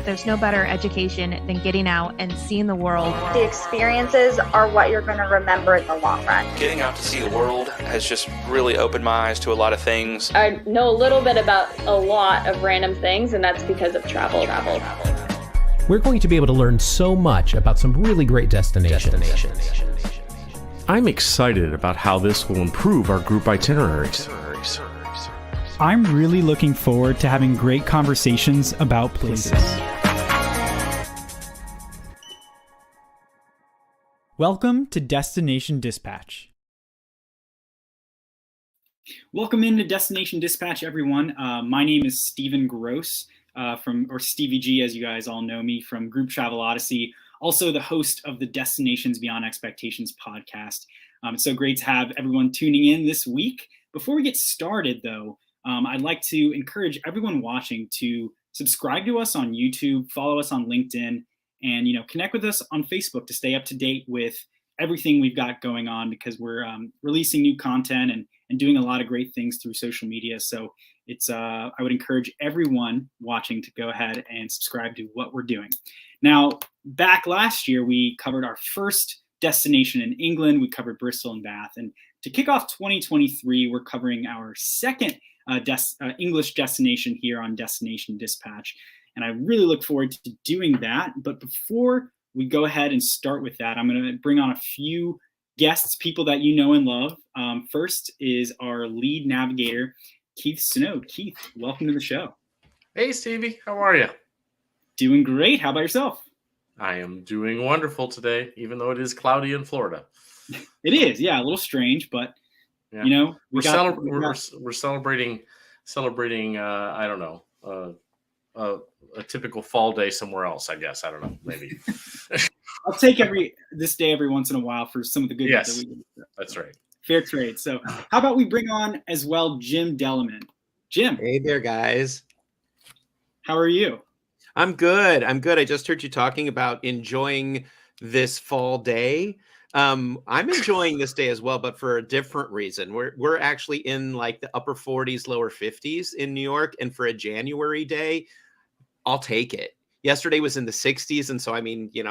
there's no better education than getting out and seeing the world. The experiences are what you're going to remember in the long run. Getting out to see the world has just really opened my eyes to a lot of things. I know a little bit about a lot of random things, and that's because of travel. We're going to be able to learn so much about some really great destinations. I'm excited about how this will improve our group itineraries. I'm really looking forward to having great conversations about places. Welcome to Destination Dispatch. Welcome into Destination Dispatch, everyone. My name is Stephen Gross, or Stevie G, as you guys all know me, from Group Travel Odyssey, also the host of the Destinations Beyond Expectations podcast. It's so great to have everyone tuning in this week. Before we get started, though, I'd like to encourage everyone watching to subscribe to us on YouTube, follow us on LinkedIn, and connect with us on Facebook to stay up to date with everything we've got going on, because we're releasing new content and doing a lot of great things through social media. So it's I would encourage everyone watching to go ahead and subscribe to what we're doing. Now, back last year, we covered our first destination in England. We covered Bristol and Bath. And to kick off 2023, we're covering our second English destination here on Destination Dispatch. And I really look forward to doing that. But before we go ahead and start with that, I'm going to bring on a few guests, people that you know and love. First is our lead navigator, Keith Snowd. Keith, welcome to the show. Hey, Stevie. How are you? Doing great. How about yourself? I am doing wonderful today, even though it is cloudy in Florida. It is, yeah, a little strange, but yeah. We're celebrating. I don't know, a typical fall day somewhere else. I guess I don't know. Maybe I'll take this day every once in a while for some of the good. Yes, that we do. That's right. Fair trade. So, how about we bring on as well Jim Delliman? Jim, hey there, guys. How are you? I'm good. I just heard you talking about enjoying this fall day. I'm enjoying this day as well, but for a different reason. We're actually in like the upper 40s, lower 50s in New York, and for a January day, I'll take it. Yesterday was in the 60s, and so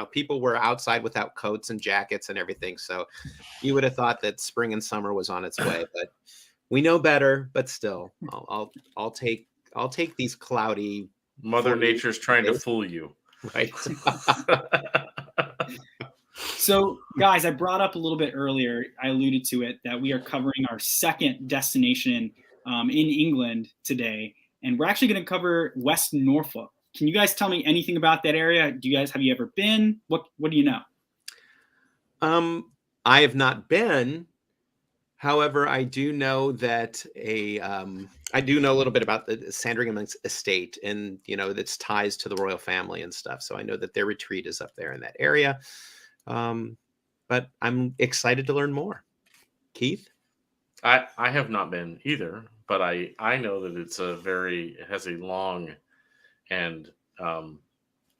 people were outside without coats and jackets and everything. So you would have thought that spring and summer was on its way, but we know better. But still, I'll take these cloudy. Mother Nature's trying to fool you, right? So, guys, I brought up a little bit earlier, I alluded to it, that we are covering our second destination in England today, and we're actually going to cover West Norfolk. Can you guys tell me anything about that area? Have you ever been? What do you know? I have not been. However, I do know that I do know a little bit about the Sandringham estate and, its ties to the royal family and stuff. So I know that their retreat is up there in that area. But I'm excited to learn more. Keith? I have not been either, but I know that it has a long and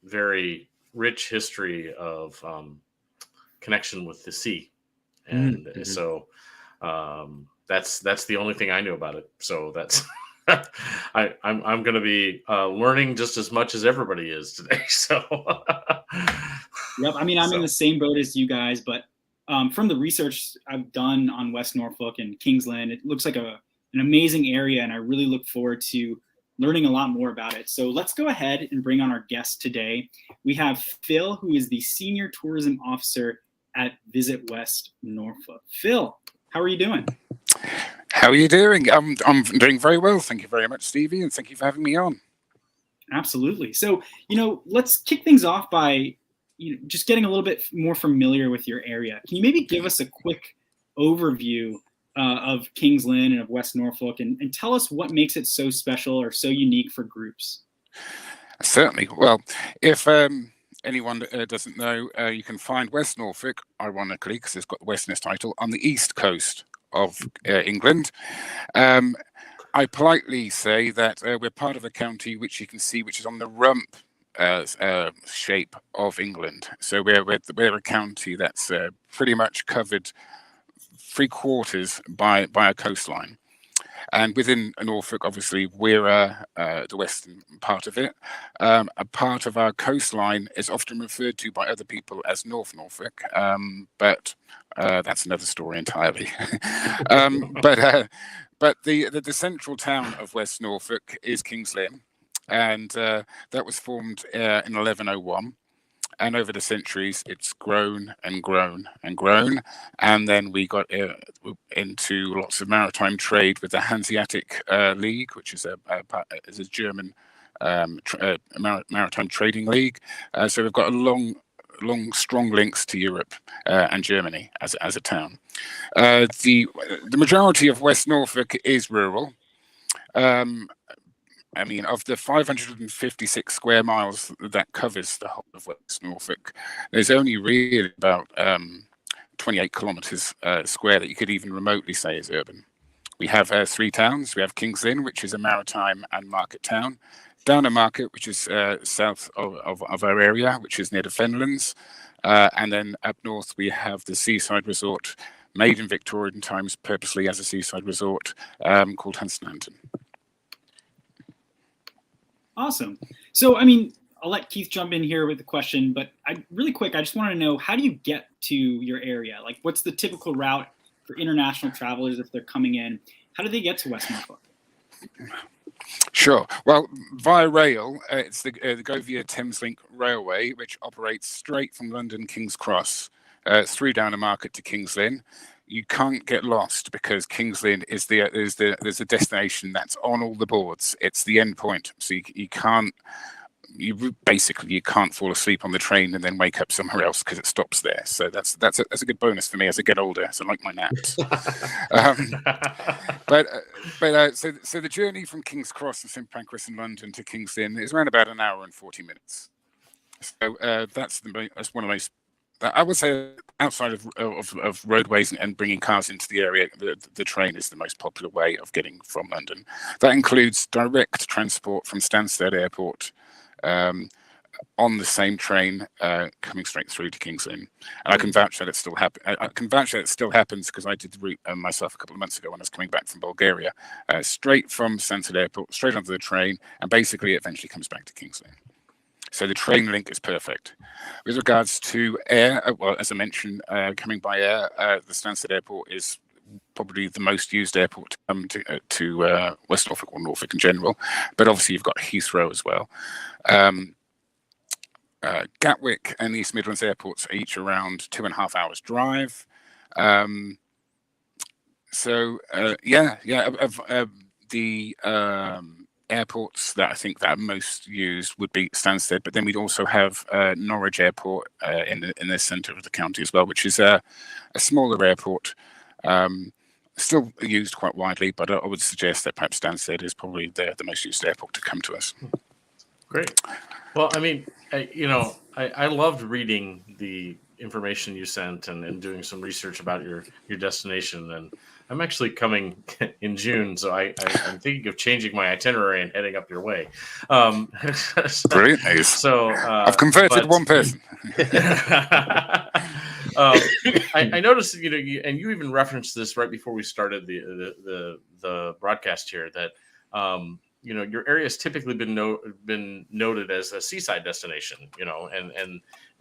very rich history of connection with the sea. And so that's the only thing I knew about it. So that's I'm going to be learning just as much as everybody is today. So yep. I'm in the same boat as you guys, but from the research I've done on West Norfolk and Kingsland, it looks like an amazing area, and I really look forward to learning a lot more about it. So let's go ahead and bring on our guest today. We have Phil, who is the Senior Tourism Officer at Visit West Norfolk. Phil, how are you doing? How are you doing? I'm doing very well. Thank you very much, Stevie, and thank you for having me on. Absolutely. So, let's kick things off by just getting a little bit more familiar with your area. Can you maybe give us a quick overview of Kings Lynn and of West Norfolk, and tell us what makes it so special or so unique for groups? Certainly. Well, if anyone doesn't know, you can find West Norfolk, ironically, because it's got the Westerness title, on the east coast of England. I politely say that we're part of a county which you can see, which is on the rump shape of England. So we're a county that's pretty much covered 3/4 by a coastline. And within Norfolk, obviously, we're the western part of it. A part of our coastline is often referred to by other people as North Norfolk, but that's another story entirely. But the central town of West Norfolk is King's Lynn, and that was formed in 1101. And over the centuries, it's grown and grown and grown. And then we got into lots of maritime trade with the Hanseatic League, which is a German maritime trading league. So we've got a long, strong links to Europe and Germany as a town. The majority of West Norfolk is rural. I mean, of the 556 square miles that covers the whole of West Norfolk, there's only really about 28 kilometres square that you could even remotely say is urban. We have 3 towns. We have King's Lynn, which is a maritime and market town. Downer Market, which is south of our area, which is near the Fenlands. And then up north, we have the seaside resort, made in Victorian times purposely as a seaside resort, called Hunstanton. Awesome. So, I mean, I'll let Keith jump in here with the question, but really quick, I just want to know, how do you get to your area? Like, what's the typical route for international travelers if they're coming in? How do they get to West Norfolk? Sure. Well, via rail, it's the Govia Thameslink Railway, which operates straight from London King's Cross through Downer Market to King's Lynn. You can't get lost because King's Lynn there's a destination that's on all the boards. It's the end point, so you can't fall asleep on the train and then wake up somewhere else because it stops there. So that's a good bonus for me as I get older. So I like my naps. So the journey from King's Cross and St Pancras in London to King's Lynn is around about an hour and 40 minutes. So that's one of the most, I would say, outside of roadways and bringing cars into the area, the train is the most popular way of getting from London. That includes direct transport from Stansted Airport on the same train coming straight through to King's Lynn. And I can vouch that it still happens. I can vouch that it still happens because I did the route myself a couple of months ago when I was coming back from Bulgaria, straight from Stansted Airport, straight onto the train, and basically it eventually comes back to King's Lynn. So the train link is perfect. With regards to air, well, as I mentioned, coming by air, the Stansted Airport is probably the most used airport to come to West Norfolk or Norfolk in general. But obviously you've got Heathrow as well. Gatwick and East Midlands airports are each around 2.5 hours drive. Airports that I think that are most used would be Stansted, but then we'd also have Norwich Airport in the centre of the county as well, which is a smaller airport, still used quite widely, but I would suggest that perhaps Stansted is probably the most used airport to come to us. Great. Well, I mean, I loved reading the information you sent and doing some research about your destination, and I'm actually coming in June, so I'm thinking of changing my itinerary and heading up your way. Brilliant news. So I've converted one person. I noticed, and you even referenced this right before we started the broadcast here, that your area has typically been noted as a seaside destination,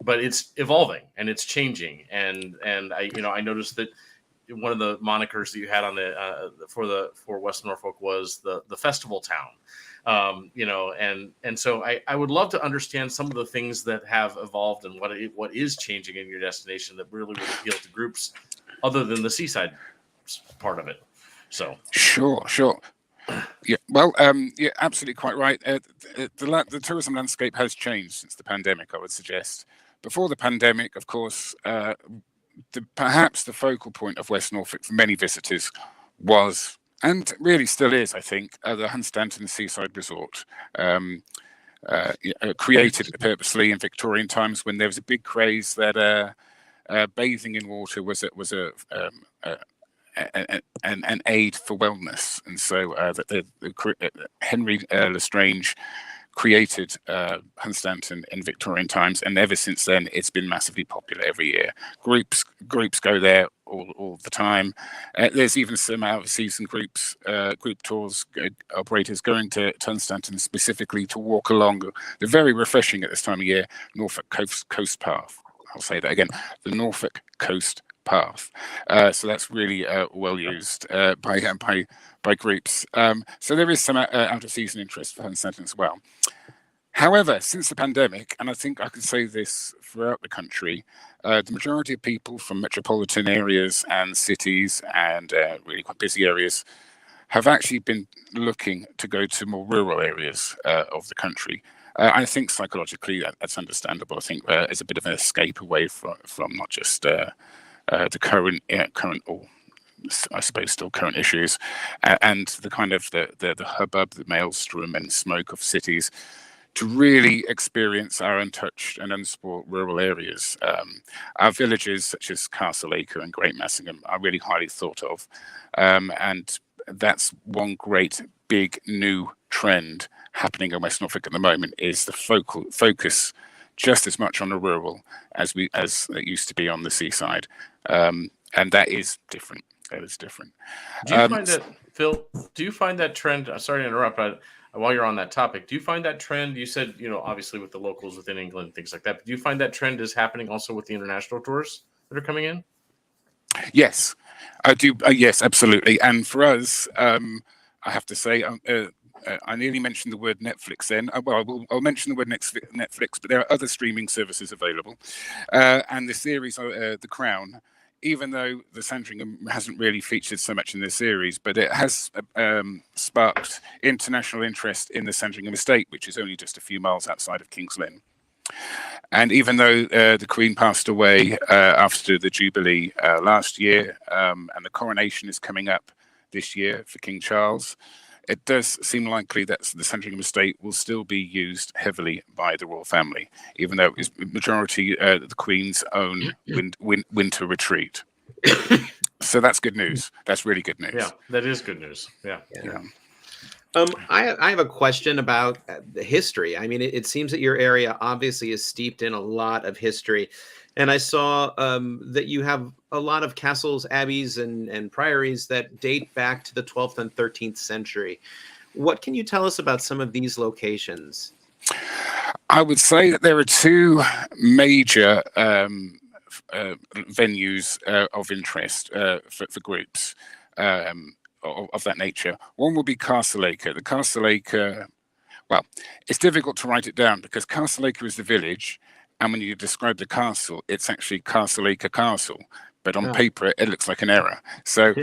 but it's evolving and it's changing, and I noticed that one of the monikers that you had on for West Norfolk was the festival town, and so I would love to understand some of the things that have evolved and what is changing in your destination that really would appeal to groups other than the seaside part of it. So sure. Yeah, well, you're absolutely quite right. The tourism landscape has changed since the pandemic, I would suggest. Before the pandemic, of course, perhaps the focal point of West Norfolk for many visitors was, and really still is, I think, the Hunstanton Seaside Resort, created purposely in Victorian times when there was a big craze that bathing in water was an aid for wellness, and so Henry Lestrange created Hunstanton in Victorian times, and ever since then it's been massively popular every year. Groups go there all the time. There's even some out-of-season group tours operators going to Hunstanton specifically to walk along the very refreshing at this time of year Norfolk Coast Path. I'll say that again, the Norfolk Coast Path. So that's really well used by groups. So there is some out-of-season interest for Hunstanton as well. However, since the pandemic, and I think I could say this throughout the country, the majority of people from metropolitan areas and cities and really quite busy areas have actually been looking to go to more rural areas of the country. I think psychologically that's understandable. I think it's a bit of an escape away from not just the current or I suppose still current issues and the kind of the hubbub, the maelstrom and smoke of cities, to really experience our untouched and unspoilt rural areas. Our villages such as Castleacre and Great Massingham are really highly thought of, and that's one great big new trend happening in West Norfolk at the moment, is the focus just as much on the rural as it used to be on the seaside, and that is different. That is different. Do you find that, Phil? Do you find that trend? Sorry to interrupt, but while you're on that topic, do you find that trend? You said, obviously with the locals within England and things like that. But do you find that trend is happening also with the international tours that are coming in? Yes, I do. Yes, absolutely. And for us, I have to say, I nearly mentioned the word Netflix then. I'll mention the word Netflix, but there are other streaming services available. And the series, The Crown, even though the Sandringham hasn't really featured so much in this series, but it has sparked international interest in the Sandringham estate, which is only just a few miles outside of King's Lynn. And even though the Queen passed away after the Jubilee last year, and the coronation is coming up this year for King Charles, it does seem likely that the Sandringham estate will still be used heavily by the royal family, even though it's majority the Queen's own winter retreat. So that's good news. That's really good news. Yeah, that is good news. Yeah. I have a question about the history. I mean, it seems that your area obviously is steeped in a lot of history. And I saw that you have a lot of castles, abbeys, and priories that date back to the 12th and 13th century. What can you tell us about some of these locations? I would say that there are two major venues of interest for groups of that nature. One will be Castleacre. The Castleacre, well, it's difficult to write it down because Castleacre is the village, and when you describe the castle, it's actually Castleacre Castle, but on paper it looks like an error. So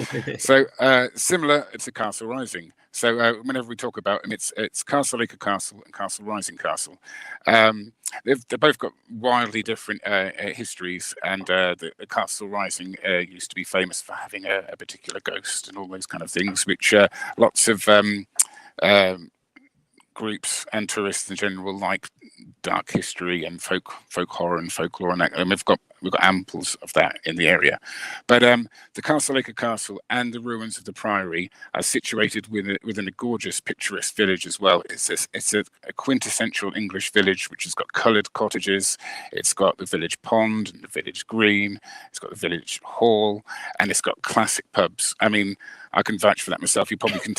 similar to Castle Rising. So whenever we talk about them, it's Castleacre Castle and Castle Rising Castle. They've both got wildly different histories, and the Castle Rising used to be famous for having a particular ghost and all those kind of things, which lots of groups and tourists in general like dark history and folk horror and folklore, and we've got amples of that in the area. But the Castleacre Castle and the ruins of the Priory are situated within a gorgeous, picturesque village as well. It's a quintessential English village which has got coloured cottages. It's got the village pond and the village green. It's got the village hall, and it's got classic pubs. I mean, I can vouch for that myself. You probably can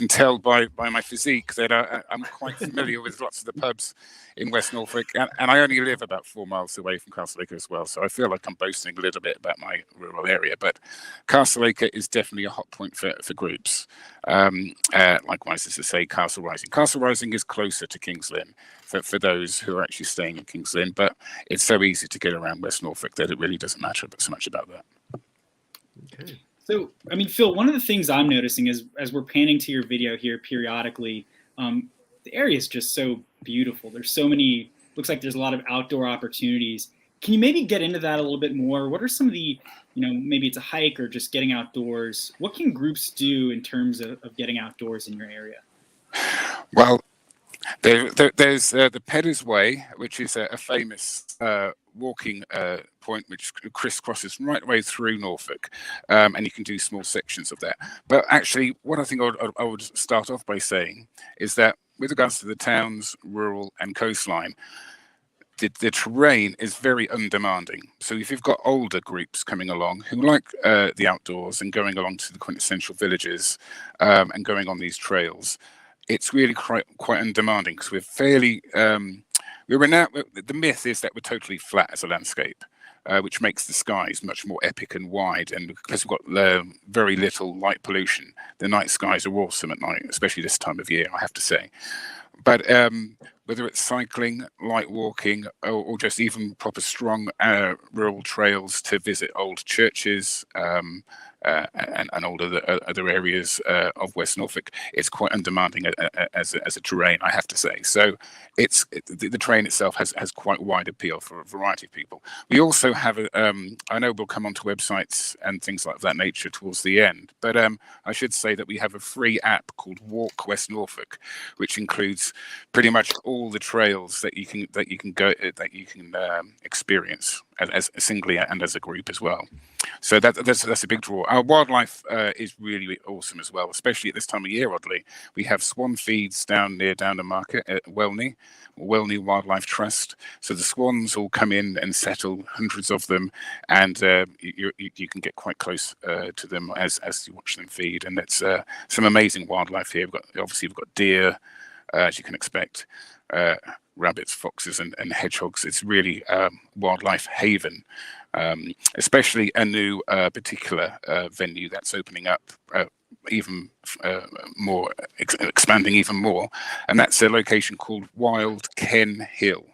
tell by my physique that I'm quite familiar with lots of the pubs in West Norfolk, and I only live about 4 miles away from Castleacre as well, so I feel like I'm boasting a little bit about my rural area. But Castleacre is definitely a hot point for groups. Likewise, as I say, Castle Rising. Castle Rising is closer to King's Lynn for those who are actually staying in King's Lynn, but it's so easy to get around West Norfolk that it really doesn't matter so much about that. Okay. So, I mean, Phil, one of the things I'm noticing is as we're panning to your video here periodically, the area is just so beautiful. There's so many, looks like there's a lot of outdoor opportunities. Can you maybe get into that a little bit more? What are some of the, maybe it's a hike or just getting outdoors. What can groups do in terms of getting outdoors in your area? Well, there's the Pedder's Way, which is a famous walking point which crisscrosses right the way through Norfolk, and you can do small sections of that. But actually, what I think I would start off by saying is that with regards to the towns, rural and coastline, the terrain is very undemanding. So if you've got older groups coming along who like the outdoors and going along to the quintessential villages and going on these trails, it's really quite undemanding because we're fairly the myth is that we're totally flat as a landscape, which makes the skies much more epic and wide. And because we've got very little light pollution, the night skies are awesome at night, especially this time of year, I have to say. But whether it's cycling, light walking, or just even proper strong rural trails to visit old churches and all other areas of West Norfolk, it's quite undemanding as a terrain, I have to say. So the terrain itself has quite wide appeal for a variety of people. We also have, I know we'll come onto websites and things like that nature towards the end, but I should say that we have a free app called Walk West Norfolk, which includes pretty much all the trails that you can experience as singly and as a group as well. So that's a big draw. Our wildlife is really awesome as well, especially at this time of year. Oddly, we have swan feeds down near Downham Market at Welney Wildlife Trust. So the swans all come in and settle, hundreds of them, and you can get quite close to them as you watch them feed. And it's some amazing wildlife here. We've got deer, as you can expect, rabbits, foxes, and hedgehogs. It's really wildlife haven. Especially a new particular venue that's opening up even more, expanding even more, and that's a location called Wild Ken Hill.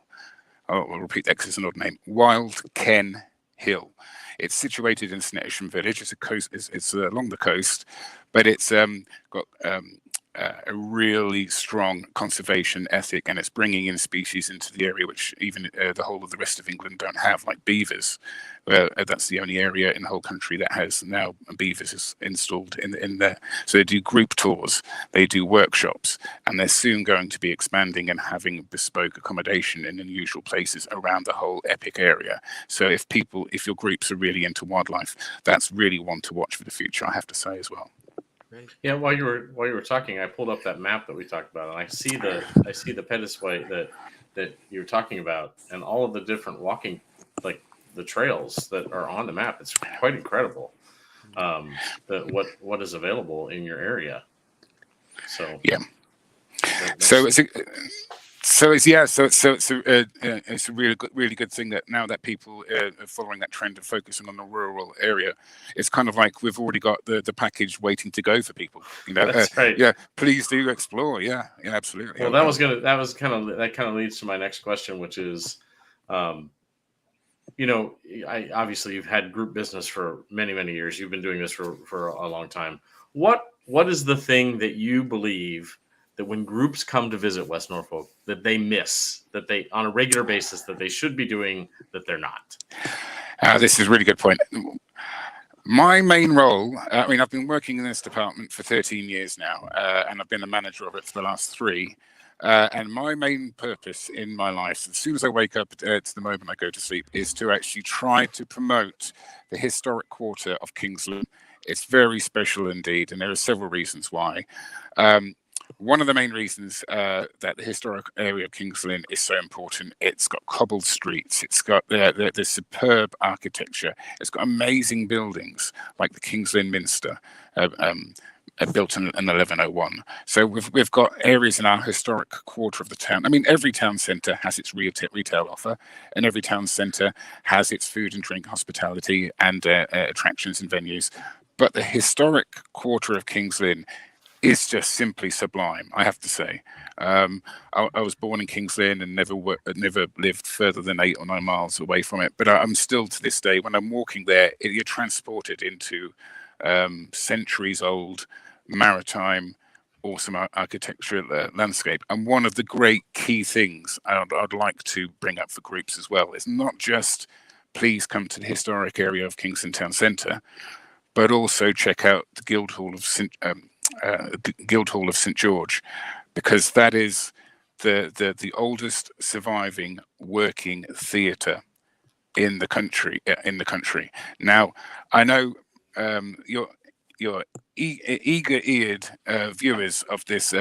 I'll repeat that because it's an odd name. Wild Ken Hill. It's situated in Snettisham Village. It's along the coast, but it's got a really strong conservation ethic, and it's bringing in species into the area which even the whole of the rest of England don't have, like beavers. That's the only area in the whole country that has now beavers installed in there. So they do group tours, they do workshops, and they're soon going to be expanding and having bespoke accommodation in unusual places around the whole epic area. So if your groups are really into wildlife, that's really one to watch for the future, I have to say as well. Yeah, while you were talking, I pulled up that map that we talked about, and I see the pedestal that you're talking about, and all of the different walking, like the trails that are on the map. It's quite incredible. What is available in your area. So yeah, it's a really good thing that now that people are following that trend of focusing on the rural area, it's kind of like we've already got the package waiting to go for people. That's right. Yeah, please do explore. Yeah, absolutely. Well, that kind of leads to my next question, which is, obviously you've had group business for many years. You've been doing this for a long time. What is the thing that you believe that when groups come to visit West Norfolk that they miss, that they on a regular basis that they should be doing that they're not? This is a really good point. My main role, I've been working in this department for 13 years now, and I've been a manager of it for the last 3. And my main purpose in my life, as soon as I wake up to the moment I go to sleep, is to actually try to promote the historic quarter of King's Lynn. It's very special indeed, and there are several reasons why. One of the main reasons that the historic area of King's Lynn is so important, it's got cobbled streets, it's got the superb architecture, it's got amazing buildings like the King's Lynn Minster, built in 1101. So we've got areas in our historic quarter of the town. I mean, every town centre has its retail offer, and every town centre has its food and drink, hospitality, and attractions and venues. But the historic quarter of King's Lynn is just simply sublime, I have to say. I was born in King's Lynn and never lived further than 8 or 9 miles away from it. But I'm still, to this day, when I'm walking there, you're transported into centuries-old maritime, awesome architectural landscape. And one of the great key things I'd like to bring up for groups as well is not just please come to the historic area of Kingston Town Centre, but also check out the Guildhall of St George, because that is the oldest surviving working theatre in the country. Now, I know eager-eared viewers of this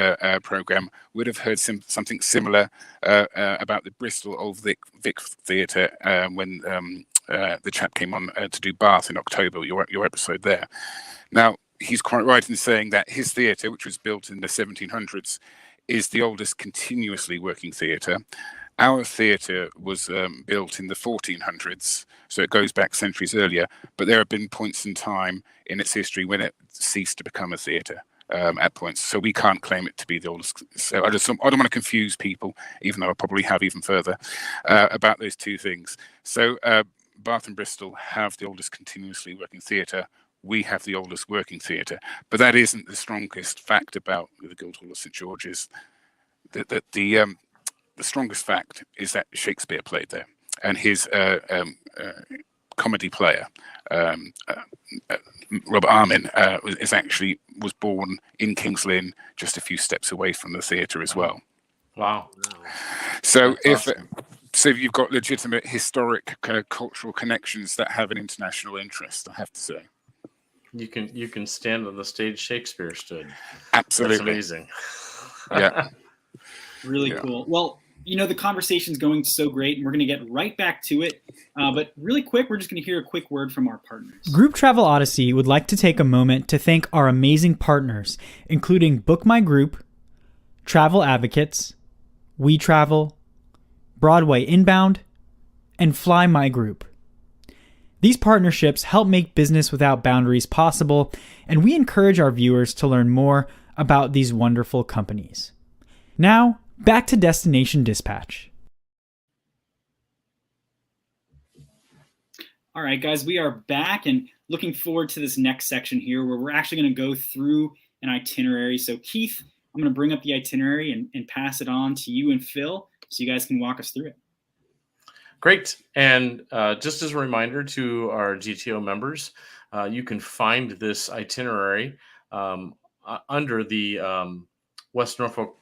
program would have heard something similar about the Bristol Old Vic Theatre when the chap came on to do Bath in October, your episode there. Now, he's quite right in saying that his theatre, which was built in the 1700s, is the oldest continuously working theatre. Our theatre was built in the 1400s, so it goes back centuries earlier, but there have been points in time in its history when it ceased to become a theatre at points, so we can't claim it to be the oldest. So I don't want to confuse people, even though I probably have even further, about those two things. So Bath and Bristol have the oldest continuously working theatre. We have the oldest working theatre, but that isn't the strongest fact about the Guildhall of St George's. The strongest fact is that Shakespeare played there, and his comedy player, Robert Armin, was born in King's Lynn, just a few steps away from the theatre as well. Wow! So so you've got legitimate historic cultural connections that have an international interest, I have to say. You can stand on the stage Shakespeare stood. Absolutely. That's amazing. Yeah. Really cool. Well, the conversation's going so great, and we're going to get right back to it. But really quick, we're just going to hear a quick word from our partners. Group Travel Odyssey would like to take a moment to thank our amazing partners, including Book My Group, Travel Advocates, We Travel, Broadway Inbound, and Fly My Group. These partnerships help make business without boundaries possible, and we encourage our viewers to learn more about these wonderful companies. Now, back to Destination Dispatch. All right, guys, we are back and looking forward to this next section here where we're actually going to go through an itinerary. So, Keith, I'm going to bring up the itinerary and pass it on to you and Phil so you guys can walk us through it. Great. And just as a reminder to our GTO members, you can find this itinerary under the West Norfolk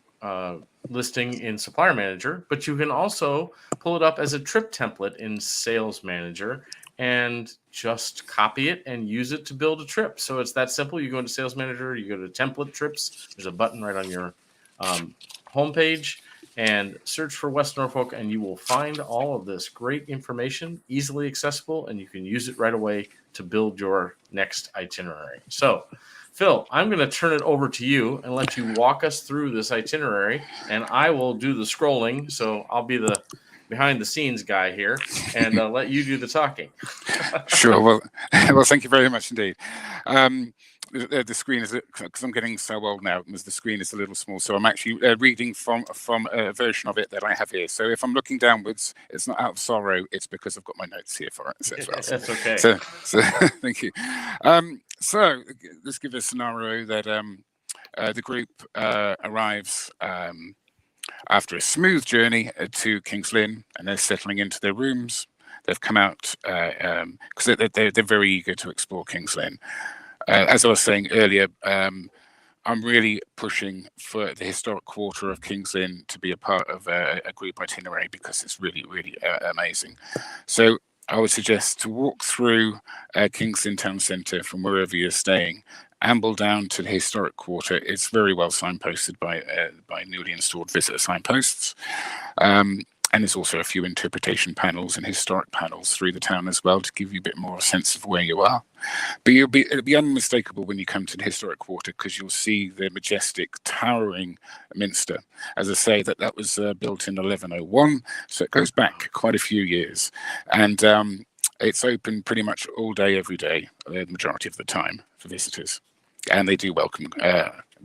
listing in Supplier Manager, but you can also pull it up as a trip template in Sales Manager and just copy it and use it to build a trip. So it's that simple. You go into Sales Manager, you go to Template Trips. There's a button right on your homepage, and search for West Norfolk, and you will find all of this great information, easily accessible, and you can use it right away to build your next itinerary. So, Phil, I'm going to turn it over to you and let you walk us through this itinerary, and I will do the scrolling, so I'll be the behind-the-scenes guy here, and let you do the talking. Sure. Well, thank you very much indeed. The screen is, because I'm getting so old now, the screen is a little small, so I'm actually reading from a version of it that I have here. So if I'm looking downwards, it's not out of sorrow, it's because I've got my notes here for it. So, that's okay. So thank you. So let's give a scenario that the group arrives after a smooth journey to King's Lynn, and they're settling into their rooms. They've come out because they're very eager to explore King's Lynn. As I was saying earlier, I'm really pushing for the historic quarter of King's Lynn to be a part of a group itinerary because it's really, really amazing. So I would suggest to walk through King's Lynn Town Centre from wherever you're staying, amble down to the historic quarter. It's very well signposted by newly installed visitor signposts. And there's also a few interpretation panels and historic panels through the town as well to give you a bit more sense of where you are. But it'll be unmistakable when you come to the historic quarter because you'll see the majestic, towering Minster. As I say, that was built in 1101, so it goes back quite a few years. And it's open pretty much all day, every day, the majority of the time for visitors. And they do welcome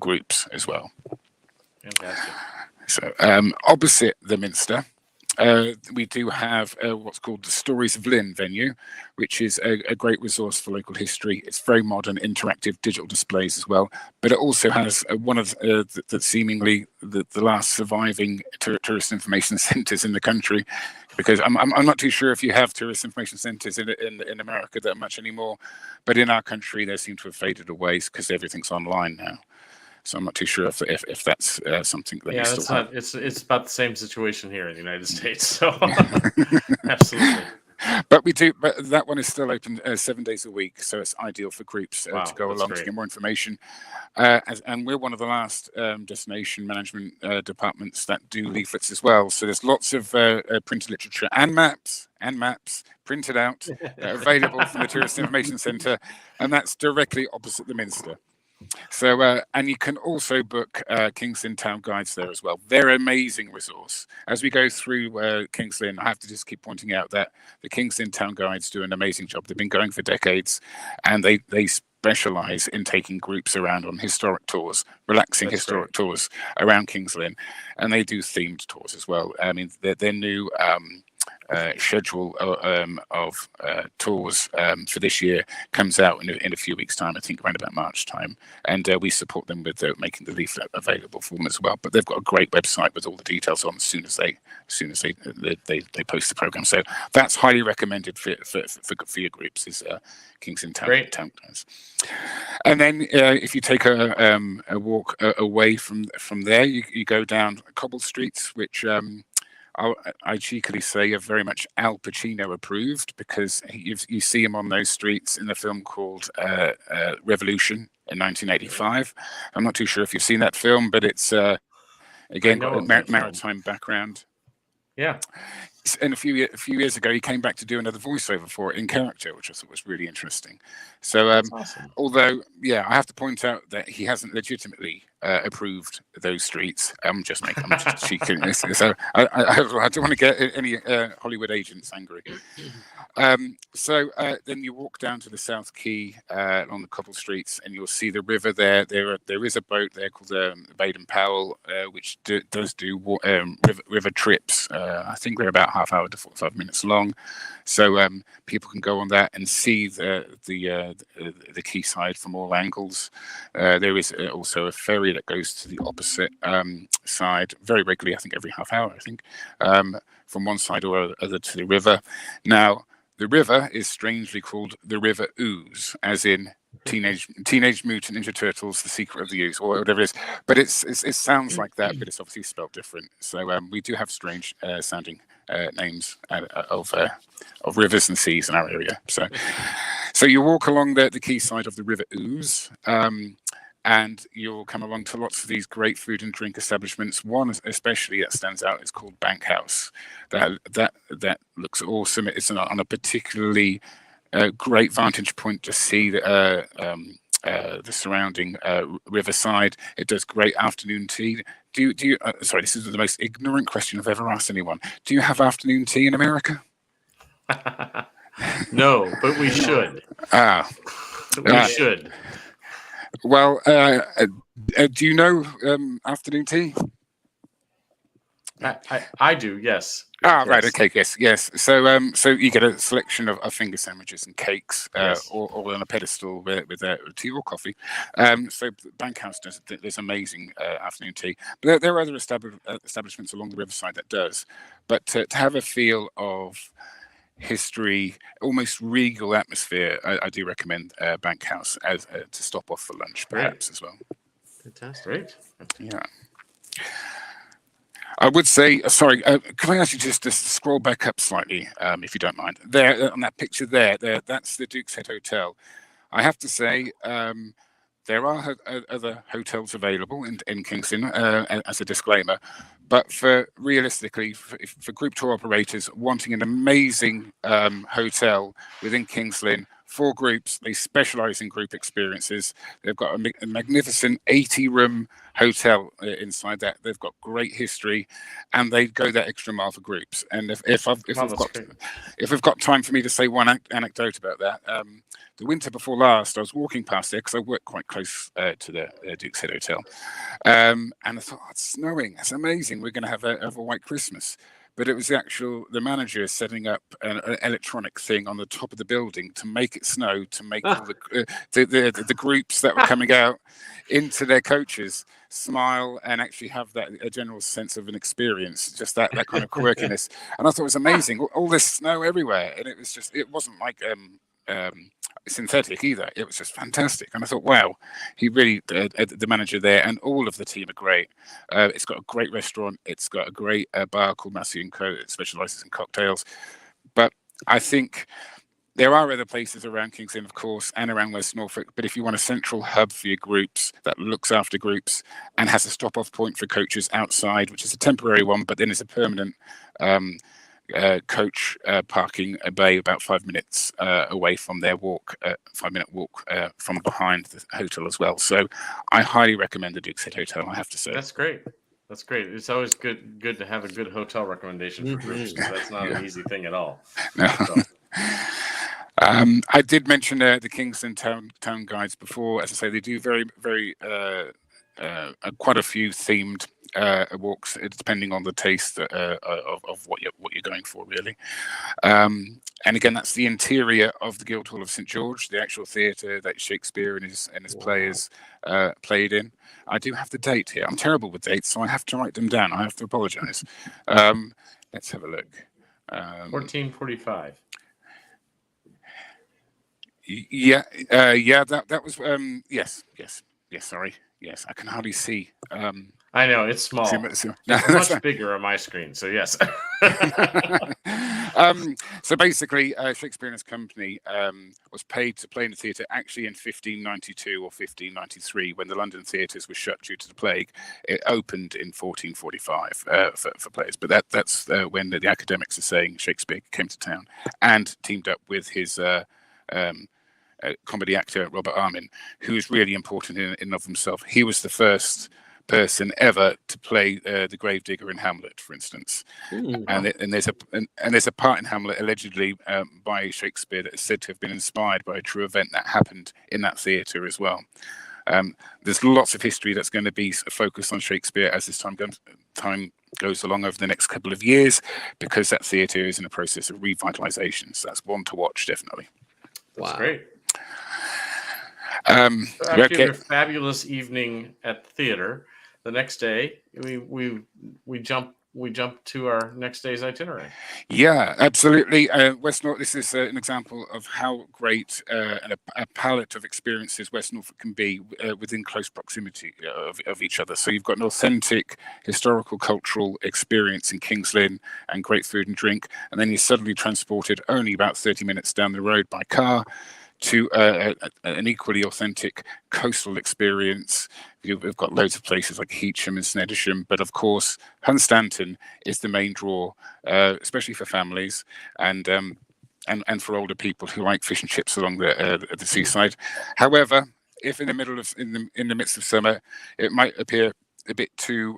groups as well. Fantastic. So opposite the Minster, we do have what's called the Stories of Lynn venue, which is a great resource for local history. It's very modern, interactive digital displays as well, but it also has one of the seemingly the last surviving tourist information centres in the country, because I'm not too sure if you have tourist information centres in America that much anymore, but in our country they seem to have faded away because everything's online now. So I'm not too sure if that's something that you still have. It's about the same situation here in the United States. So absolutely. But that one is still open 7 days a week, so it's ideal for groups to go along to get more information. And we're one of the last destination management departments that do leaflets as well. So there's lots of printed literature and maps printed out, available from the Tourist Information Centre, and that's directly opposite the Minster. So, and you can also book King's Lynn Town Guides there as well. They're an amazing resource. As we go through King's Lynn, I have to just keep pointing out that the King's Lynn Town Guides do an amazing job. They've been going for decades, and they specialize in taking groups around on historic tours, relaxing historic tours around King's Lynn, and they do themed tours as well. I mean, their new schedule of tours for this year comes out in a few weeks' time, I think around about March time, and we support them with making the leaflet available for them as well. But they've got a great website with all the details on as soon as they post the program. So that's highly recommended for your groups, is King's Lynn Town Guides. And then if you take a walk away from there, you go down cobbled streets, which I cheekily say are very much Al Pacino approved, because you see him on those streets in the film called Revolution in 1985. I'm not too sure if you've seen that film, but it's again got a maritime background. Yeah. And a few years ago, he came back to do another voiceover for it in character, which I thought was really interesting. So, awesome. Although, I have to point out that he hasn't legitimately approved those streets. I'm just cheeky. So I don't want to get any Hollywood agents angry. So then you walk down to the South Quay along the cobbled streets, and you'll see the river there. There is a boat there called Baden Powell, which does do river trips. I think they're about half hour to 45 minutes long. So people can go on that and see the quayside from all angles. There is also a ferry that goes to the opposite side very regularly, I think every half hour, from one side or other to the river. Now, the river is strangely called the River Ooze, as in Teenage Mutant Ninja Turtles: The Secret of the Ooze, or whatever it is. But it sounds like that, but it's obviously spelled different. So we do have strange sounding names of rivers and seas in our area. So you walk along the quayside of the River Ooze, and you'll come along to lots of these great food and drink establishments. One especially that stands out is called Bank House. That looks awesome. It's on a particularly great vantage point to see the surrounding riverside. It does great afternoon tea. Do you? Sorry, this is the most ignorant question I've ever asked anyone. Do you have afternoon tea in America? No, but we should. We should. Well, do you know afternoon tea? I do, yes. Yes. Right, okay, yes. So you get a selection of finger sandwiches and cakes, all on a pedestal with tea or coffee. So Bank House there's amazing afternoon tea. But there are other establishments along the riverside that does. But to have a feel of history, almost regal atmosphere, I do recommend Bank House as to stop off for lunch, perhaps as well. Fantastic. Great. Yeah. I would say, sorry, can I ask you just to scroll back up slightly, if you don't mind? There, on that picture there, that's the Duke's Head Hotel. I have to say, there are other hotels available in King's Lynn, as a disclaimer. But realistically, for group tour operators wanting an amazing hotel within King's Lynn, for groups, they specialize in group experiences. They've got a magnificent 80-room hotel inside that. They've got great history, and they go that extra mile for groups. And if we've got time for me to say one anecdote about that, the winter before last, I was walking past there because I work quite close to the Duke's Head Hotel, and I thought, it's snowing. It's amazing. We're going to have a white Christmas. But it was the manager setting up an electronic thing on the top of the building to make it snow, to make all the groups that were coming out into their coaches smile and actually have a general sense of an experience, just that kind of quirkiness. And I thought it was amazing. All this snow everywhere, and it wasn't like synthetic either. It was just fantastic. And I thought, wow, he really, the manager there and all of the team are great. It's got a great restaurant. It's got a great bar called Massey & Co. It specializes in cocktails. But I think there are other places around King's Lynn, of course, and around West Norfolk. But if you want a central hub for your groups that looks after groups and has a stop-off point for coaches outside, which is a temporary one, but then it's a permanent coach parking bay about 5 minutes away from their walk, 5-minute walk from behind the hotel as well. So I highly recommend the Duke's Head Hotel, I have to say. That's great. That's great. It's always good to have a good hotel recommendation for groups, because that's not an easy thing at all. No. So. I did mention the Kingston town guides before. As I say, they do very quite a few themed walks, depending on the taste of what you're going for, really. And again, that's the interior of the Guildhall of St George, the actual theatre that Shakespeare and his players played in. I do have the date here. I'm terrible with dates, so I have to write them down. I have to apologise. Let's have a look. 1445. Yeah, that was yes. Sorry, yes, I can hardly see. I know it's small. It's much bigger on my screen. So yes. So basically, Shakespeare and his company was paid to play in the theatre actually in 1592 or 1593 when the London theatres were shut due to the plague. It opened in 1445 for players, but that's when the academics are saying Shakespeare came to town and teamed up with his comedy actor Robert Armin, who is really important in and of himself. He was the first person ever to play the gravedigger in Hamlet, for instance. And there's a part in Hamlet allegedly by Shakespeare that is said to have been inspired by a true event that happened in that theatre as well. There's lots of history that's going to be focused on Shakespeare as this time goes along over the next couple of years, because that theatre is in a process of revitalisation. So that's one to watch, definitely. That's great. So after a fabulous evening at the theater, the next day we jump to our next day's itinerary. Yeah, absolutely. West Norfolk. This is an example of how great and a palette of experiences West Norfolk can be within close proximity of each other. So you've got an authentic historical, cultural experience in King's Lynn and great food and drink, and then you're suddenly transported only about 30 minutes down the road by car to an equally authentic coastal experience. We've got loads of places like Heacham and Sneddisham, but of course Hunstanton is the main draw, especially for families and for older people who like fish and chips along the seaside. However, if in the midst of summer, it might appear a bit too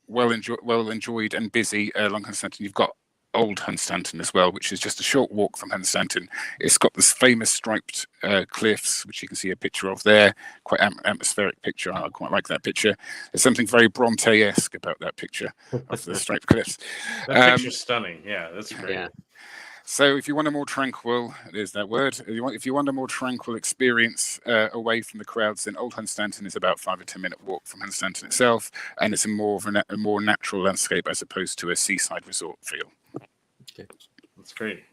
well enjoyed and busy along Hunstanton, you've got Old Hunstanton as well, which is just a short walk from Hunstanton. It's got this famous striped cliffs, which you can see a picture of there. Quite atmospheric picture. I quite like that picture. There's something very Bronte-esque about that picture of the striped cliffs. That picture's stunning. Yeah, that's great. Yeah. So if you want a more tranquil, there's that word. If you want a more tranquil experience away from the crowds, then Old Hunstanton is about 5 or 10 minute walk from Hunstanton itself, and it's a more natural landscape as opposed to a seaside resort feel. Okay. That's great.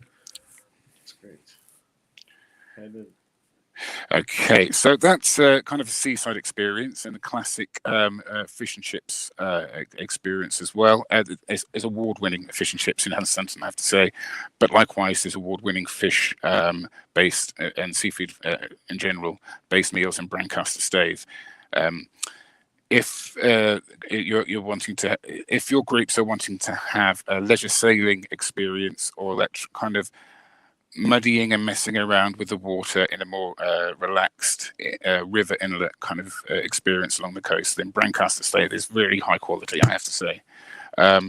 That's great. Okay, so that's kind of a seaside experience and a classic fish and chips experience as well. There's award-winning fish and chips in Hunstanton, I have to say, but likewise there's award-winning fish based and seafood in general based meals in Brancaster stays. If you're wanting to, if your groups are wanting to have a leisure sailing experience or that kind of muddying and messing around with the water in a more relaxed river inlet kind of experience along the coast, then Brancaster State is really high quality, I have to say.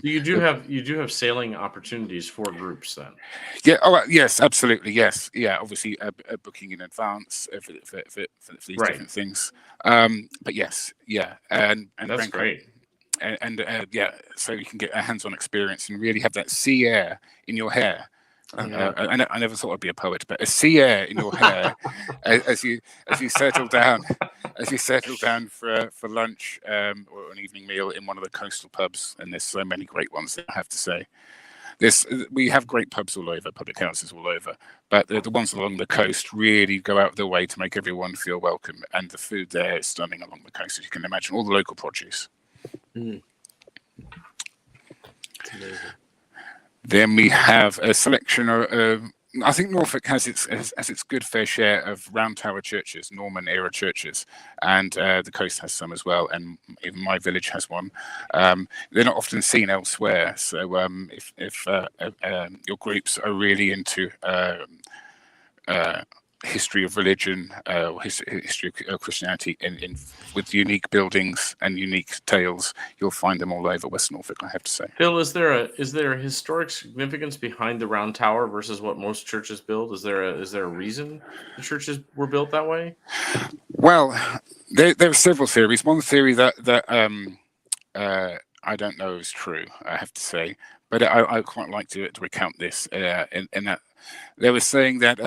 You do have sailing opportunities for groups then. Yeah. Oh, yes, absolutely. Yes. Yeah. Obviously, booking in advance for these different things. But yes, yeah, and that's great. And yeah, so you can get a hands-on experience and really have that sea air in your hair. I never thought I'd be a poet, but a sea air in your hair as you settle down for lunch or an evening meal in one of the coastal pubs. And there's so many great ones, I have to say. We have great pubs all over, public houses all over, but the ones along the coast really go out of their way to make everyone feel welcome. And the food there is stunning along the coast, as you can imagine. All the local produce. It's amazing. Then we have a selection of. I think Norfolk has its good fair share of round tower churches, Norman era churches, and the coast has some as well, and even my village has one. They're not often seen elsewhere, so if your groups are really into history of religion, history of Christianity with unique buildings and unique tales, you'll find them all over West Norfolk, I have to say. Bill, is there a historic significance behind the round tower versus what most churches build? Is there a reason the churches were built that way? Well, there are several theories. One theory that I don't know is true, I have to say, but I quite like to recount this in that they were saying that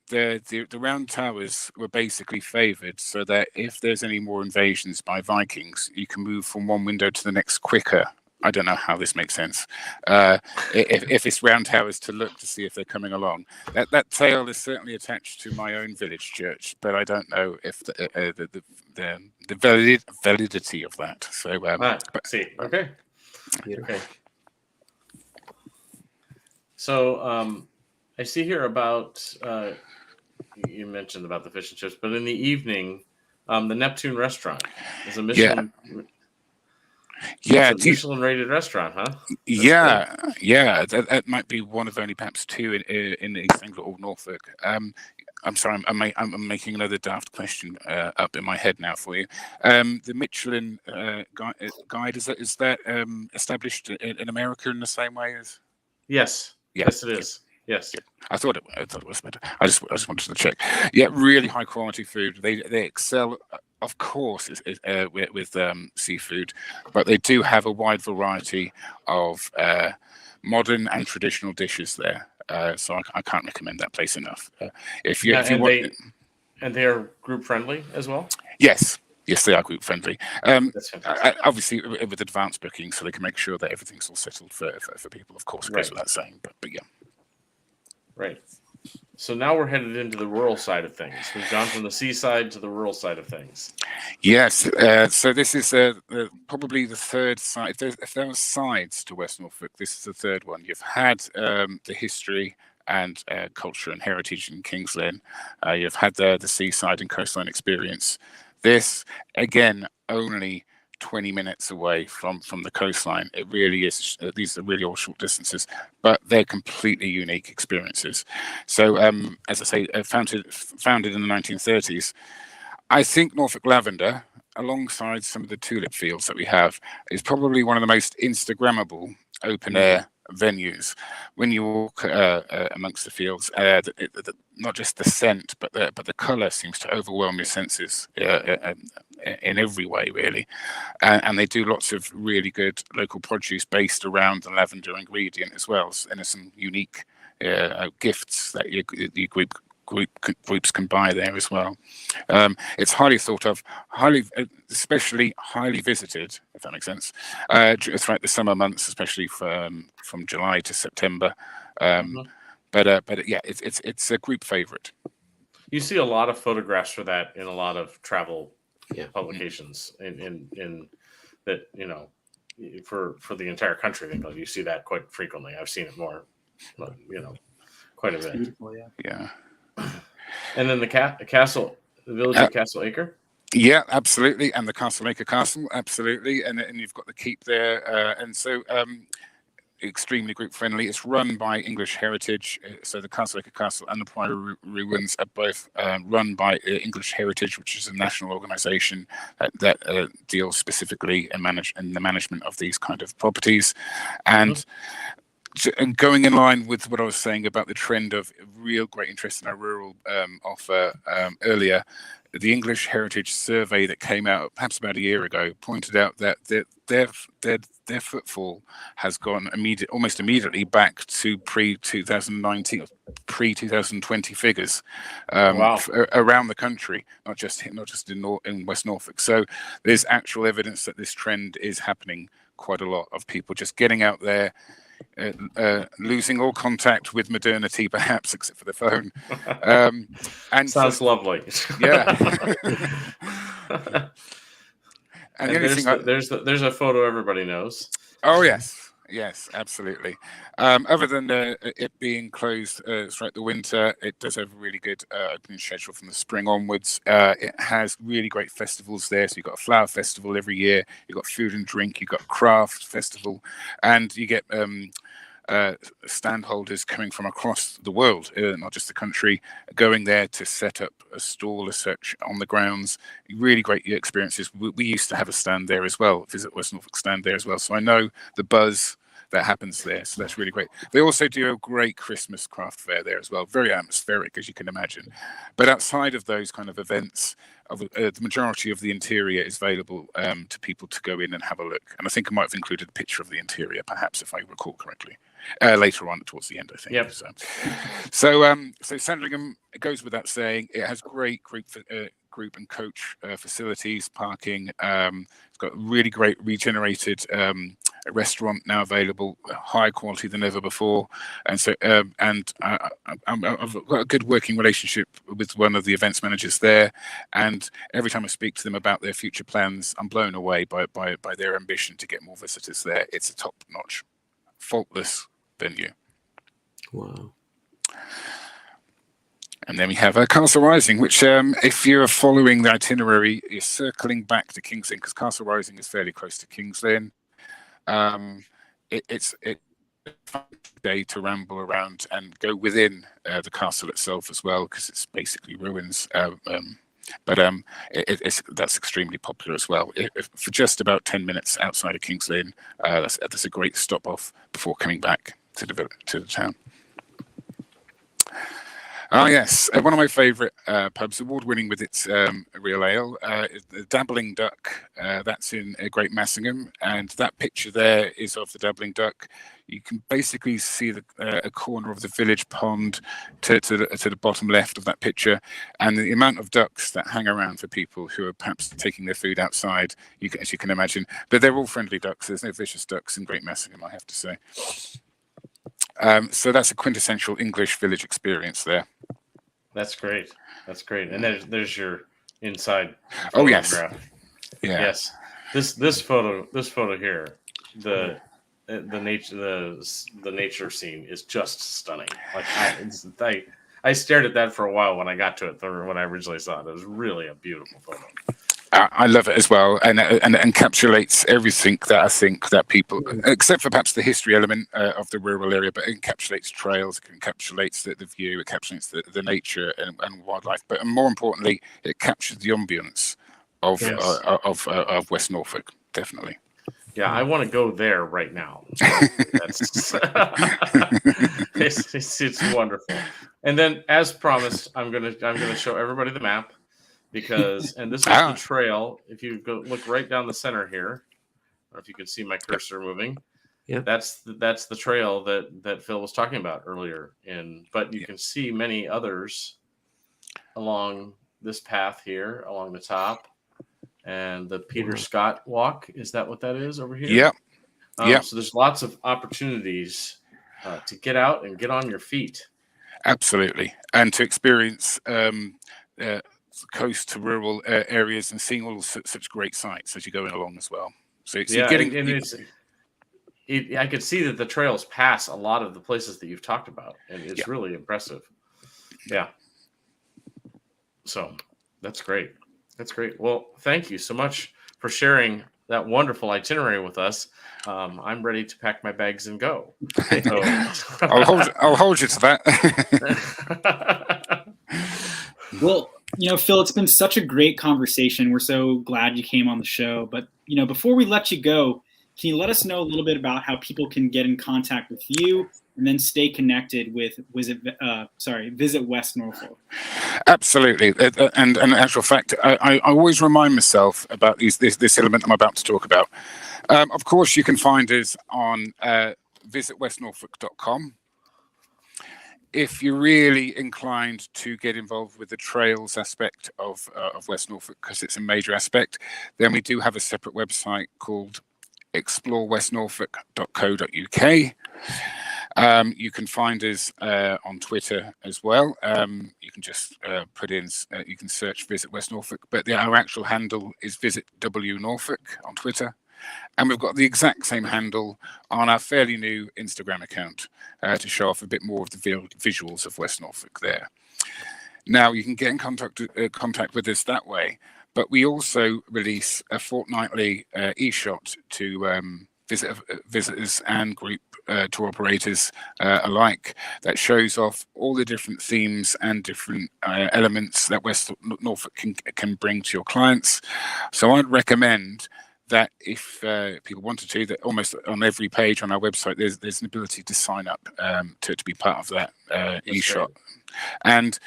the round towers were basically favoured so that if there's any more invasions by Vikings, you can move from one window to the next quicker. I don't know how this makes sense. If it's round towers to look to see if they're coming along, that tale is certainly attached to my own village church, but I don't know if the validity of that. So, see, okay. So, I see here about you mentioned about the fish and chips, but in the evening, the Neptune restaurant is a Michelin. Yeah, it's a Michelin-rated restaurant, huh? That might be one of only perhaps two in East Anglia or Norfolk. I'm sorry, I'm making another daft question up in my head now for you. The Michelin guide is that established in America in the same way as? Yes. Yes, it is. Yes, I thought it was better. I just wanted to check. Yeah, really high quality food. They excel, of course, with seafood, but they do have a wide variety of modern and traditional dishes there. So I can't recommend that place enough. If you want, and they are group friendly as well. Yes, they are group friendly. Obviously, with advanced booking, so they can make sure that everything's all settled for people. Of course, it goes without saying, but yeah. Right. So now we're headed into the rural side of things. We've gone from the seaside to the rural side of things. Yes. So this is probably the third side. If there are sides to West Norfolk, this is the third one. You've had the history and culture and heritage in King's Lynn. You've had the seaside and coastline experience. This, again, only 20 minutes away from the coastline. It really is. These are really all short distances, but they're completely unique experiences. So, as I say, founded in the 1930s. I think Norfolk Lavender, alongside some of the tulip fields that we have, is probably one of the most Instagrammable open air venues. When you walk amongst the fields, not just the scent, but the colour seems to overwhelm your senses in every way, really. And they do lots of really good local produce based around the lavender ingredient as well. And there's some unique gifts that your groups can buy there as well. It's highly thought of, especially highly visited, if that makes sense, throughout the summer months, especially from July to September. But yeah, it's a group favorite. You see a lot of photographs for that in a lot of travel publications in that, for the entire country. I think you see that quite frequently. I've seen it more, quite a bit. Beautiful, yeah. And then the castle, the village of Castle Acre. Yeah, absolutely, and the Castle Acre Castle, absolutely, and you've got the keep there, and so extremely group friendly. It's run by English Heritage, so the Castle Acre Castle and the Priory Ruins are both run by English Heritage, which is a national organisation that deals specifically in the management of these kind of properties, and going in line with what I was saying about the trend of real great interest in our rural offer earlier, the English Heritage Survey that came out perhaps about a year ago pointed out that their footfall has gone almost immediately back to pre-2019 or pre-2020 figures around the country, not just in West Norfolk. So there's actual evidence that this trend is happening quite a lot, of people just getting out there, losing all contact with modernity, perhaps except for the phone. And sounds lovely. Yeah. And there's a photo everybody knows. Oh yes, Yes, absolutely. Other than it being closed throughout the winter, it does have a really good opening schedule from the spring onwards. It has really great festivals there. So you've got a flower festival every year, you've got food and drink, you've got a craft festival, and you get stand holders coming from across the world, not just the country, going there to set up a stall as such on the grounds. Really great experiences. We used to have a stand there as well, Visit West Norfolk stand there as well. So I know the buzz that happens there. So that's really great. They also do a great Christmas craft fair there as well. Very atmospheric, as you can imagine. But outside of those kind of events, the majority of the interior is available to people to go in and have a look. And I think I might have included a picture of the interior, perhaps, if I recall correctly. Later on towards the end, I think. Yep. So Sandringham, it goes without saying, it has great group and coach facilities, parking. It's got really great regenerated restaurant now available, higher quality than ever before. And so I've got a good working relationship with one of the events managers there. And every time I speak to them about their future plans, I'm blown away by their ambition to get more visitors there. It's a top-notch, faultless venue. Wow. And then we have Castle Rising, which if you're following the itinerary, you're circling back to King's Lynn, because Castle Rising is fairly close to King's Lynn. It's a fun day to ramble around and go within the castle itself as well, because it's basically ruins. That's extremely popular as well. For just about 10 minutes outside of King's Lynn, that's a great stop off before coming back to the town. Oh yes, one of my favourite pubs, award-winning with its real ale, the Dabbling Duck. That's in Great Massingham, and that picture there is of the Dabbling Duck. You can basically see a corner of the village pond to the bottom left of that picture, and the amount of ducks that hang around for people who are perhaps taking their food outside, as you can imagine. But they're all friendly ducks. There's no vicious ducks in Great Massingham, I have to say. So that's a quintessential English village experience there. That's great. That's great. And there's your inside photograph. Oh yes. Yeah. Yes. This photo here, the nature scene is just stunning. Like I stared at that for a while when I got to it, when I originally saw it. It was really a beautiful photo. I love it as well, and it encapsulates everything that I think that people, except for perhaps the history element of the rural area, but it encapsulates trails, it encapsulates the view, it encapsulates the nature and wildlife, but more importantly, it captures the ambience of West Norfolk, definitely. Yeah, I want to go there right now. It's wonderful. And then, as promised, I'm gonna show everybody the map. Because this is the trail. If you go look right down the center here, I don't know if you can see my cursor moving. Yeah, that's the trail that Phil was talking about earlier. But you can see many others along this path here, along the top, and the Peter Scott Walk. Is that what that is over here? Yep. So there's lots of opportunities to get out and get on your feet. Absolutely, and to experience coast to rural areas and seeing all such great sights as you're going along as well. So you're getting, I could see that the trails pass a lot of the places that you've talked about, and it's really impressive. Yeah. So that's great. That's great. Well, thank you so much for sharing that wonderful itinerary with us. I'm ready to pack my bags and go. So, I'll hold you to that. Well, Phil, it's been such a great conversation. We're so glad you came on the show. But, before we let you go, can you let us know a little bit about how people can get in contact with you and then stay connected with Visit West Norfolk? Absolutely. And in actual fact, I always remind myself about this element I'm about to talk about. Of course, you can find us on visitwestnorfolk.com. If you're really inclined to get involved with the trails aspect of West Norfolk, because it's a major aspect, then we do have a separate website called explorewestnorfolk.co.uk. You can find us on Twitter as well. You can just you can search Visit West Norfolk, but our actual handle is Visit W Norfolk on Twitter. And we've got the exact same handle on our fairly new Instagram account to show off a bit more of the visuals of West Norfolk there. Now, you can get in contact with us that way, but we also release a fortnightly e-shot to visitors and group tour operators alike that shows off all the different themes and different elements that West Norfolk can bring to your clients. So I'd recommend that if people wanted to, that almost on every page on our website, there's an ability to sign up to be part of that e-shot. Great. And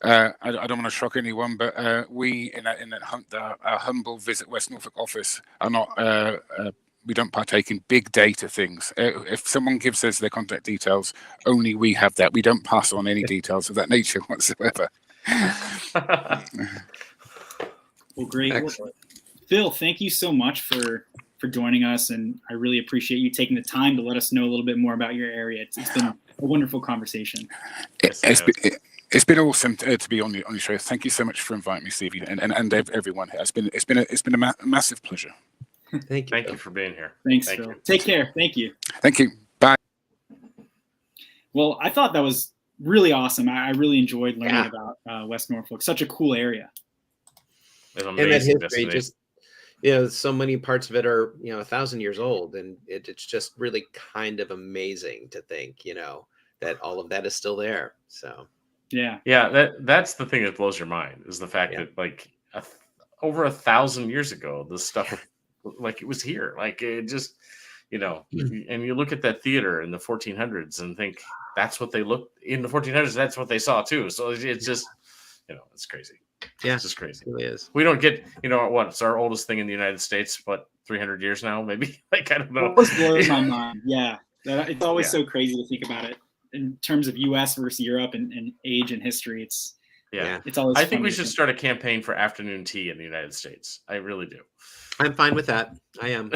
I don't want to shock anyone, but we in our humble Visit West Norfolk office are not. We don't partake in big data things. If someone gives us their contact details, only we have that. We don't pass on any details of that nature whatsoever. Well, great. Excellent. Phil, thank you so much for joining us, and I really appreciate you taking the time to let us know a little bit more about your area. It's been a wonderful conversation. It's been awesome to be on the show. Thank you so much for inviting me, Stevie, and everyone. It's been a massive pleasure. Thank you for being here. Thanks, Phil. You. Take care. Thank you. Thank you. Bye. Well, I thought that was really awesome. I really enjoyed learning about West Norfolk. Such a cool area. And that history, just so many parts of it are 1,000 years old, and it's just really kind of amazing to think that all of that is still there. So that's the thing that blows your mind, is the fact that like over 1,000 years ago, this stuff like it was here, like it just and you look at that theater in the 1400s and think that's what they looked in the 1400s. That's what they saw too. So it's just it's crazy. Yeah, it's just crazy. It really is. We don't get, it's our oldest thing in the United States, 300 years now, maybe. Like, I don't know. It always blows my mind. Yeah. It's always so crazy to think about it in terms of US versus Europe and age and history. It's always I think we should start a campaign for afternoon tea in the United States. I really do. I'm fine with that. I am.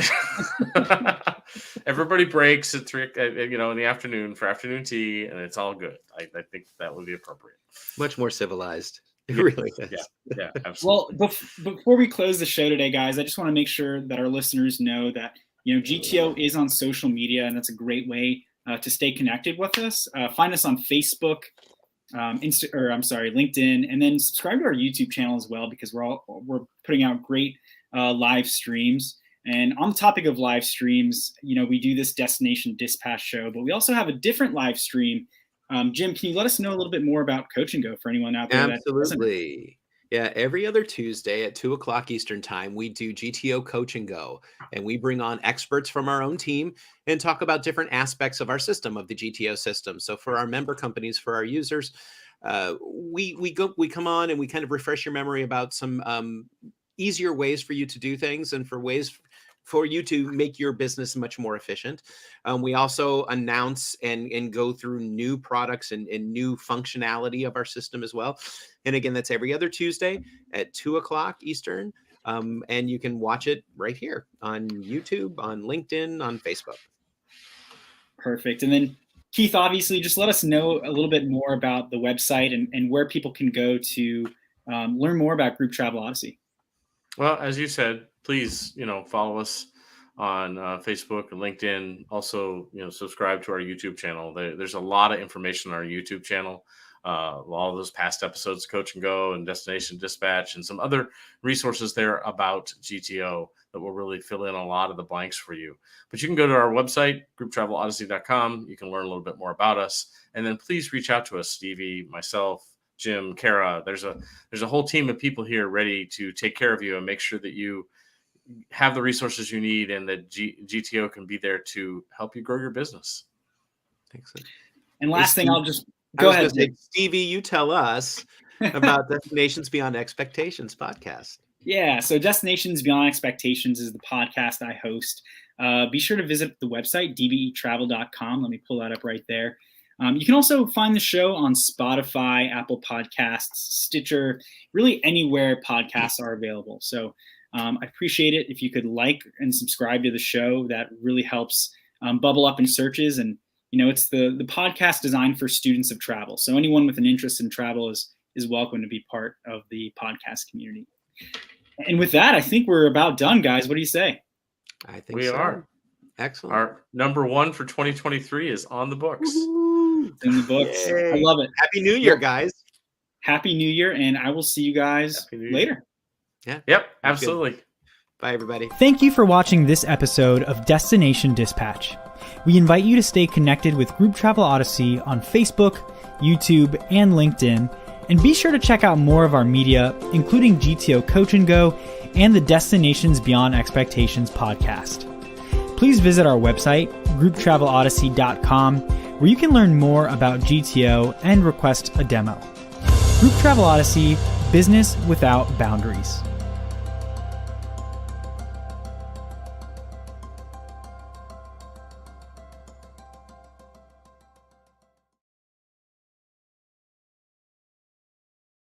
Everybody breaks at 3, in the afternoon for afternoon tea, and it's all good. I think that would be appropriate. Much more civilized. It really is. Yeah, absolutely. Well, before we close the show today, guys, I just want to make sure that our listeners know that GTO is on social media, and that's a great way to stay connected with us. Find us on Facebook, LinkedIn, and then subscribe to our YouTube channel as well, because we're putting out great live streams. And on the topic of live streams, we do this Destination Dispatch show, but we also have a different live stream. Jim, can you let us know a little bit more about Coach and Go for anyone out there? Absolutely. Yeah, every other Tuesday at 2:00 Eastern time, we do GTO Coach and Go, and we bring on experts from our own team and talk about different aspects of our system, of the GTO system. So for our member companies, for our users, we come on and we kind of refresh your memory about some easier ways for you to do things, and for ways for you to make your business much more efficient. We also announce and go through new products and new functionality of our system as well. And again, that's every other Tuesday at 2:00 Eastern. And you can watch it right here on YouTube, on LinkedIn, on Facebook. Perfect. And then Keith, obviously, just let us know a little bit more about the website and where people can go to learn more about Group Travel Odyssey. Well, as you said, please, follow us on Facebook and LinkedIn. Also, subscribe to our YouTube channel. There's a lot of information on our YouTube channel. All those past episodes, Coach and Go and Destination Dispatch, and some other resources there about GTO that will really fill in a lot of the blanks for you. But you can go to our website, grouptravelodyssey.com. You can learn a little bit more about us. And then please reach out to us, Stevie, myself, Jim, Kara. There's a whole team of people here ready to take care of you and make sure that you have the resources you need, and that GTO can be there to help you grow your business. Thanks. And last thing, I'll just go ahead. Stevie, you tell us about Destinations Beyond Expectations podcast. Yeah, so Destinations Beyond Expectations is the podcast I host. Be sure to visit the website, dbetravel.com. Let me pull that up right there. You can also find the show on Spotify, Apple Podcasts, Stitcher, really anywhere podcasts are available. So I appreciate it if you could like and subscribe to the show. That really helps bubble up in searches. And, it's the podcast designed for students of travel. So anyone with an interest in travel is welcome to be part of the podcast community. And with that, I think we're about done, guys. What do you say? I think we so. are. Excellent. Our number 1 for 2023 is on the books. It's in the books. Yay. I love it. Happy New Year, guys. Happy New Year, and I will see you guys later. Yeah. Yep, absolutely. Good. Bye, everybody. Thank you for watching this episode of Destination Dispatch. We invite you to stay connected with Group Travel Odyssey on Facebook, YouTube, and LinkedIn, and be sure to check out more of our media, including GTO Coach and Go and the Destinations Beyond Expectations podcast. Please visit our website, grouptravelodyssey.com, where you can learn more about GTO and request a demo. Group Travel Odyssey, business without boundaries.